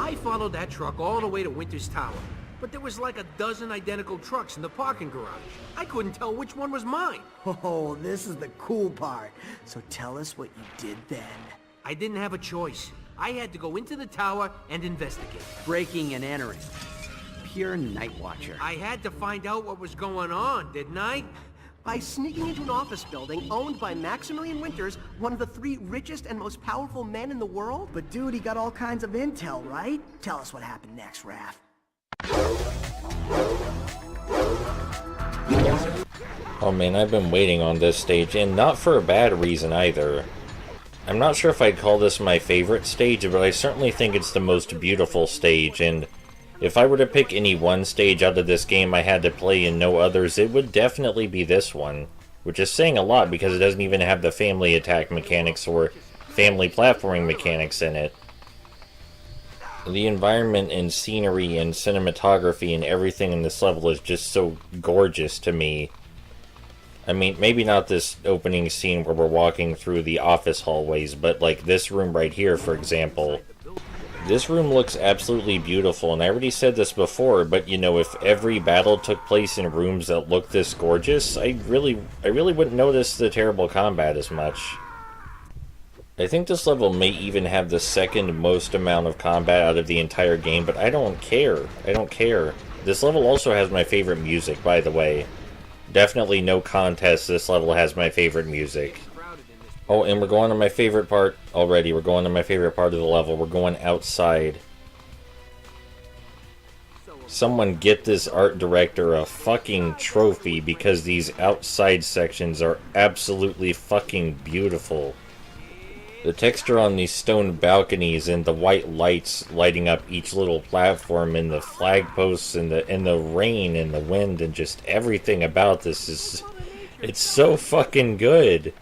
I followed that truck all the way to Winter's Tower, but there was like a dozen identical trucks in the parking garage. I couldn't tell which one was mine. Oh, this is the cool part. So tell us what you did then. I didn't have a choice. I had to go into the tower and investigate. Breaking and entering. Pure night watcher. I had to find out what was going on, didn't I? By sneaking into an office building owned by Maximilian Winters, one of the 3 richest and most powerful men in the world? But dude, he got all kinds of intel, right? Tell us what happened next, Raph. Oh man, I've been waiting on this stage, and not for a bad reason either. I'm not sure if I'd call this my favorite stage, but I certainly think it's the most beautiful stage, and if I were to pick any one stage out of this game I had to play and no others, it would definitely be this one. Which is saying a lot because it doesn't even have the family attack mechanics or family platforming mechanics in it. The environment and scenery and cinematography and everything in this level is just so gorgeous to me. I mean, maybe not this opening scene where we're walking through the office hallways, but like this room right here, for example. This room looks absolutely beautiful, and I already said this before, but you know, if every battle took place in rooms that looked this gorgeous, I really wouldn't notice the terrible combat as much. I think this level may even have the second most amount of combat out of the entire game, but I don't care. I don't care. This level also has my favorite music, by the way. Definitely no contest, this level has my favorite music. Oh, and we're going to my favorite part already. We're going to my favorite part of the level. We're going outside. Someone get this art director a fucking trophy because these outside sections are absolutely fucking beautiful. The texture on these stone balconies and the white lights lighting up each little platform and the flag posts and the rain and the wind and just everything about this is... it's so fucking good.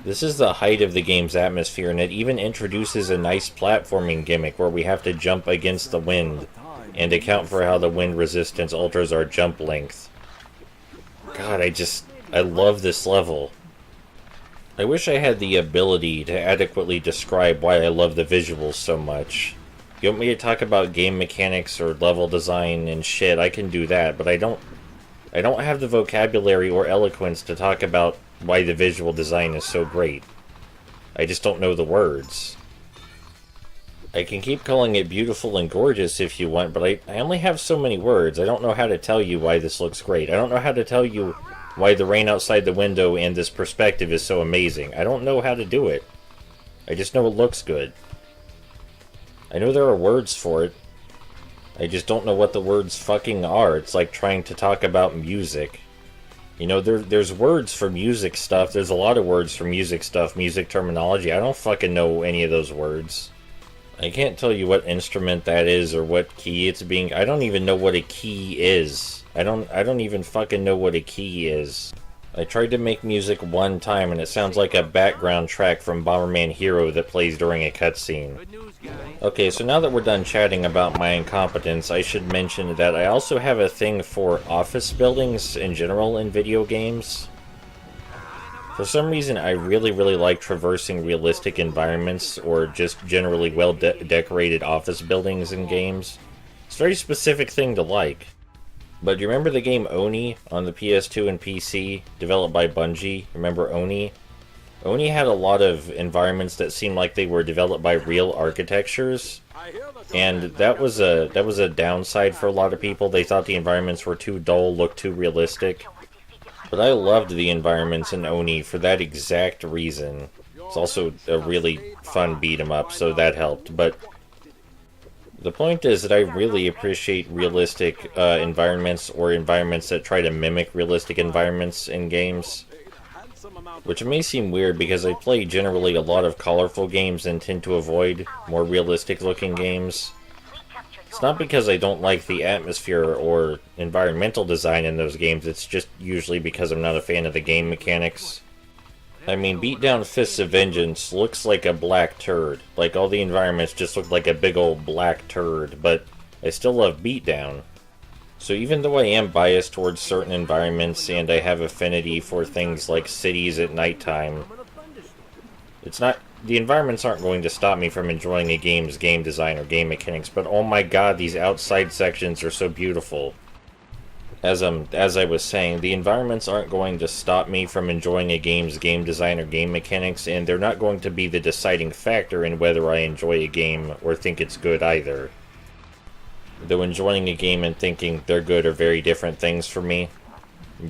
This is the height of the game's atmosphere, and it even introduces a nice platforming gimmick where we have to jump against the wind and account for how the wind resistance alters our jump length. God, I love this level. I wish I had the ability to adequately describe why I love the visuals so much. You want me to talk about game mechanics or level design and shit, I can do that, but I don't have the vocabulary or eloquence to talk about why the visual design is so great. I just don't know the words. I can keep calling it beautiful and gorgeous if you want, but I only have so many words. I don't know how to tell you why this looks great. I don't know how to tell you why the rain outside the window and this perspective is so amazing. I don't know how to do it. I just know it looks good. I know there are words for it. I just don't know what the words fucking are. It's like trying to talk about music. You know, there's words for music stuff. There's a lot of words for music stuff, music terminology. I don't fucking know any of those words. I can't tell you what instrument that is or what key it's being... I don't even know what a key is. I don't even fucking know what a key is. I tried to make music one time and it sounds like a background track from Bomberman Hero that plays during a cutscene. Okay, so now that we're done chatting about my incompetence, I should mention that I also have a thing for office buildings in general in video games. For some reason, I really like traversing realistic environments or just generally well-decorated office buildings in games. It's a very specific thing to like. But do you remember the game Oni on the PS2 and PC, developed by Bungie? Remember Oni? Oni had a lot of environments that seemed like they were developed by real architectures, and that was a downside for a lot of people. They thought the environments were too dull, looked too realistic. But I loved the environments in Oni for that exact reason. It's also a really fun beat-em-up, so that helped. But the point is that I really appreciate realistic environments or environments that try to mimic realistic environments in games. Which may seem weird because I play generally a lot of colorful games and tend to avoid more realistic looking games. It's not because I don't like the atmosphere or environmental design in those games, it's just usually because I'm not a fan of the game mechanics. I mean, Beatdown Fists of Vengeance looks like a black turd. Like, all the environments just look like a big old black turd, but I still love Beatdown. So even though I am biased towards certain environments and I have affinity for things like cities at nighttime, it's not the environments aren't going to stop me from enjoying a game's game design or game mechanics, but oh my god, these outside sections are so beautiful. As I was saying, the environments aren't going to stop me from enjoying a game's game design or game mechanics, and they're not going to be the deciding factor in whether I enjoy a game or think it's good either. Though enjoying a game and thinking they're good are very different things for me.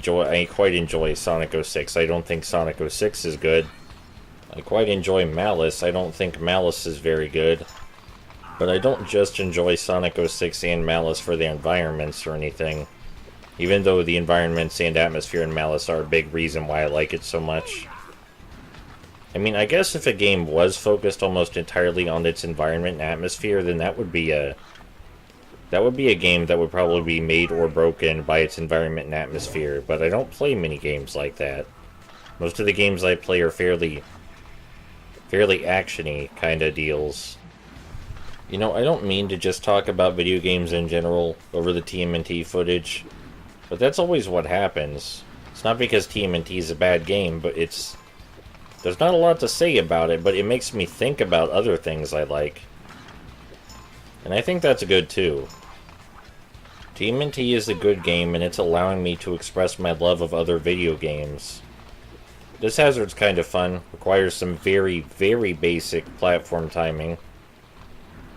I quite enjoy Sonic 06. I don't think Sonic 06 is good. I quite enjoy Malice. I don't think Malice is very good. But I don't just enjoy Sonic 06 and Malice for the environments or anything. Even though the environments and atmosphere in Malice are a big reason why I like it so much. I mean, I guess if a game was focused almost entirely on its environment and atmosphere, then that would be a game that would probably be made or broken by its environment and atmosphere, but I don't play many games like that. Most of the games I play are fairly action-y kind of deals. You know, I don't mean to just talk about video games in general over the TMNT footage, but that's always what happens. It's not because TMNT is a bad game, but there's not a lot to say about it, but it makes me think about other things I like. And I think that's good too. TMNT is a good game, and it's allowing me to express my love of other video games. This hazard's kind of fun, requires some very, very basic platform timing.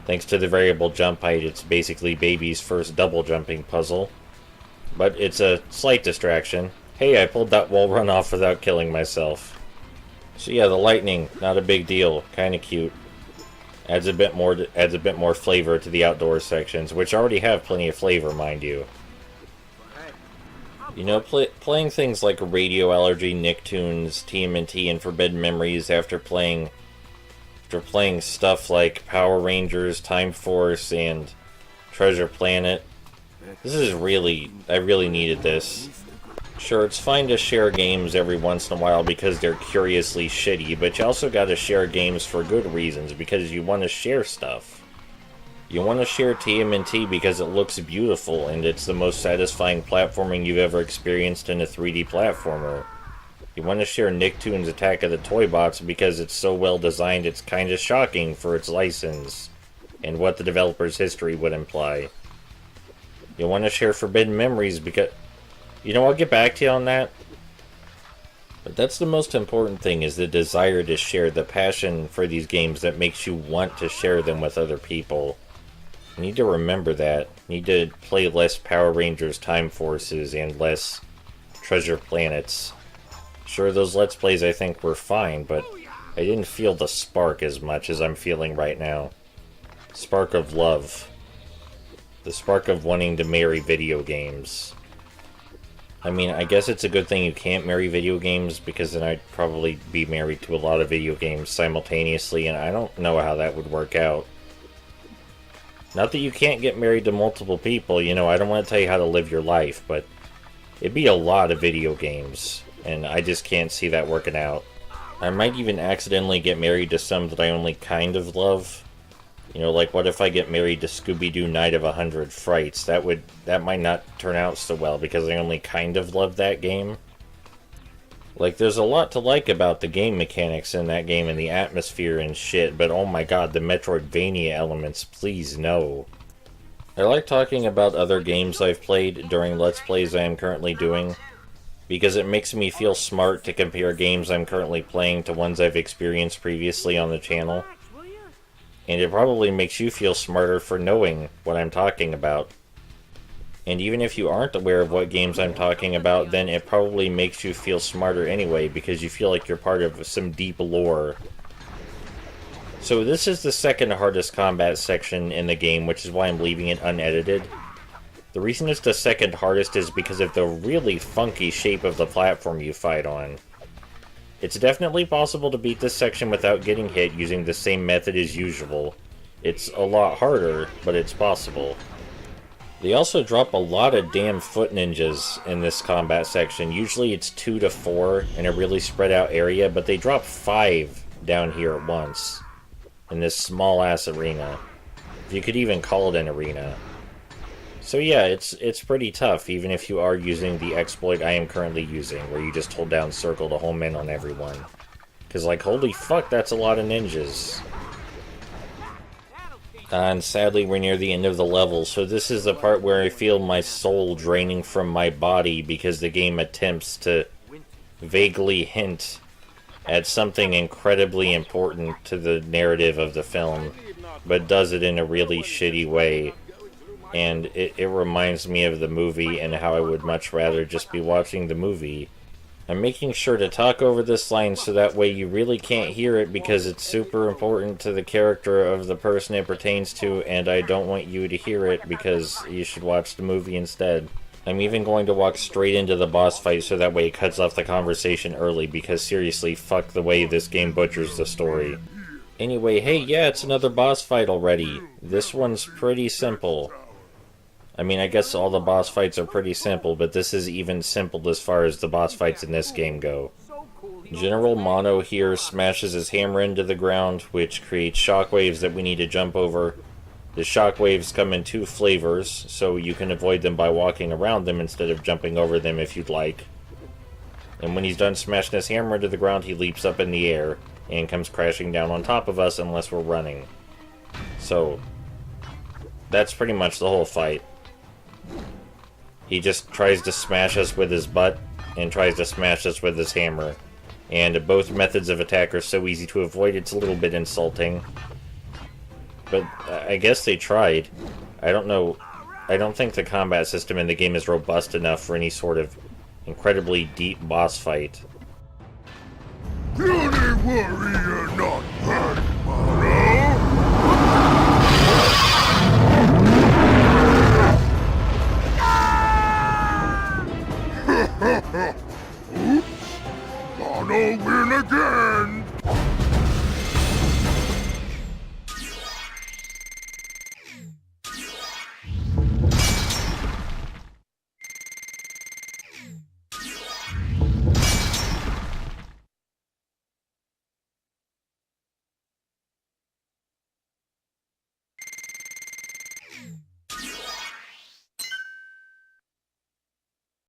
Thanks to the variable jump height, it's basically Baby's first double jumping puzzle. But it's a slight distraction. Hey, I pulled that wall run off without killing myself. So yeah, the lightning, not a big deal, kinda cute. Adds a bit more flavor to the outdoor sections, which already have plenty of flavor, mind you. You know, playing things like Radio Allergy, Nicktoons, TMNT, and Forbidden Memories after playing stuff like Power Rangers, Time Force, and Treasure Planet. I really needed this. Sure, it's fine to share games every once in a while because they're curiously shitty, but you also gotta share games for good reasons, because you want to share stuff. You want to share TMNT because it looks beautiful, and it's the most satisfying platforming you've ever experienced in a 3D platformer. You want to share Nicktoons Attack of the Toy Bots because it's so well designed it's kinda shocking for its license, and what the developer's history would imply. You want to share Forbidden Memories because... You know, I'll get back to you on that. But that's the most important thing, is the desire to share, the passion for these games that makes you want to share them with other people. You need to remember that. You need to play less Power Rangers, Time Forces, and less Treasure Planets. Sure, those Let's Plays I think were fine, but I didn't feel the spark as much as I'm feeling right now. Spark of love. The spark of wanting to marry video games. I mean, I guess it's a good thing you can't marry video games, because then I'd probably be married to a lot of video games simultaneously, and I don't know how that would work out. Not that you can't get married to multiple people, you know, I don't want to tell you how to live your life, but it'd be a lot of video games, and I just can't see that working out. I might even accidentally get married to some that I only kind of love. You know, like, what if I get married to Scooby-Doo Night of 100 Frights? That might not turn out so well, because I only kind of love that game. Like, there's a lot to like about the game mechanics in that game, and the atmosphere and shit, but oh my god, the Metroidvania elements, please no. I like talking about other games I've played during Let's Plays I am currently doing, because it makes me feel smart to compare games I'm currently playing to ones I've experienced previously on the channel. And it probably makes you feel smarter for knowing what I'm talking about. And even if you aren't aware of what games I'm talking about, then it probably makes you feel smarter anyway, because you feel like you're part of some deep lore. So this is the second hardest combat section in the game, which is why I'm leaving it unedited. The reason it's the second hardest is because of the really funky shape of the platform you fight on. It's definitely possible to beat this section without getting hit using the same method as usual. It's a lot harder, but it's possible. They also drop a lot of damn foot ninjas in this combat section. Usually it's 2 to 4 in a really spread out area, but they drop 5 down here at once in this small ass arena. If you could even call it an arena. So yeah, it's pretty tough, even if you are using the exploit I am currently using, where you just hold down circle to home in on everyone. Because, like, holy fuck, that's a lot of ninjas. And sadly, we're near the end of the level, so this is the part where I feel my soul draining from my body because the game attempts to vaguely hint at something incredibly important to the narrative of the film, but does it in a really shitty way. And it reminds me of the movie and how I would much rather just be watching the movie. I'm making sure to talk over this line so that way you really can't hear it because it's super important to the character of the person it pertains to, and I don't want you to hear it because you should watch the movie instead. I'm even going to walk straight into the boss fight so that way it cuts off the conversation early because seriously, fuck the way this game butchers the story. Anyway, hey, yeah, it's another boss fight already. This one's pretty simple. I mean, I guess all the boss fights are pretty simple, but this is even simple as far as the boss fights in this game go. General Mono here smashes his hammer into the ground, which creates shockwaves that we need to jump over. The shockwaves come in two flavors, so you can avoid them by walking around them instead of jumping over them if you'd like. And when he's done smashing his hammer into the ground, he leaps up in the air and comes crashing down on top of us unless we're running. So, that's pretty much the whole fight. He just tries to smash us with his butt and tries to smash us with his hammer. And both methods of attack are so easy to avoid, it's a little bit insulting. But I guess they tried. I don't know. I don't think the combat system in the game is robust enough for any sort of incredibly deep boss fight. Puny warrior